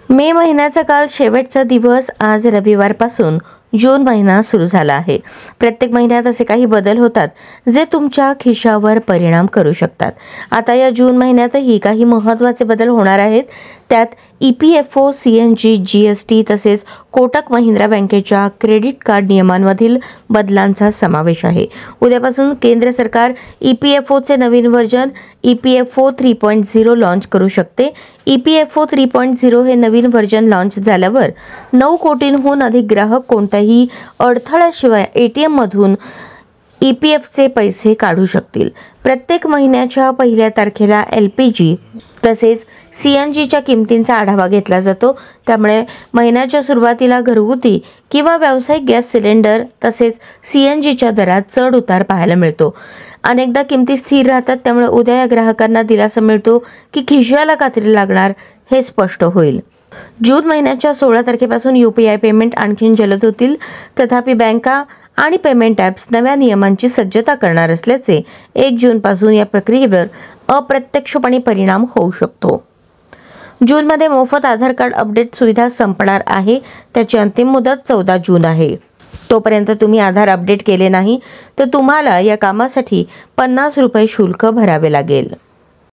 मे महिन्याचा काल शेवटचा दिवस आज रविवारपासून जून महिना सुरू झाला आहे. प्रत्येक महिन्यात असे काही बदल होतात जे तुमच्या खिशावर परिणाम करू शकतात. आता या जून महिन्यातही काही महत्त्वाचे बदल होणार आहेत. त्यात EPFO, CNG, GST तसेच कोटक महिंद्रा बँकेच्या क्रेडिट कार्ड नियमांमधील बदलांचा समावेश आहे. उद्यापासून केंद्र सरकार EPFOचे नवीन व्हर्जन EPFO 3.0 लॉन्च करू शकते. EPFO 3.0 हे नवीन व्हर्जन लॉन्च झाल्यावर 9 कोटींहून अधिक ग्राहक कोणत्याही अडथळ्याशिवाय ATM मधून EPFचे पैसे काढू शकतील. प्रत्येक महिन्याच्या पहिल्या तारखेला LPG तसेच CNGच्या किमतींचा आढावा घेतला जातो. त्यामुळे महिन्याच्या सुरुवातीला घरगुती किंवा व्यावसायिक गॅस सिलेंडर तसेच CNGच्या दरात चढ उतार पाहायला मिळतो. अनेकदा किमती स्थिर राहतात. त्यामुळे उद्या या ग्राहकांना दिलासा मिळतो की खिशाला कात्री लागणार हे स्पष्ट होईल. जून महिन्याच्या 16 तारखेपासून UPI पेमेंट आणखी जलद होतील. तथापि बँका आणि पेमेंट ॲप्स नव्या नियमांची सज्जता करणार असल्याचे 1 जूनपासून या प्रक्रियेवर अप्रत्यक्षपणे परिणाम होऊ शकतो. जूनमध्ये मोफत आधार कार्ड अपडेट सुविधा संपणार आहे. त्याची अंतिम मुदत 14 जून आहे. तोपर्यंत तुम्ही आधार अपडेट केले नाही तर तुम्हाला या कामासाठी ₹50 शुल्क भरावे लागेल.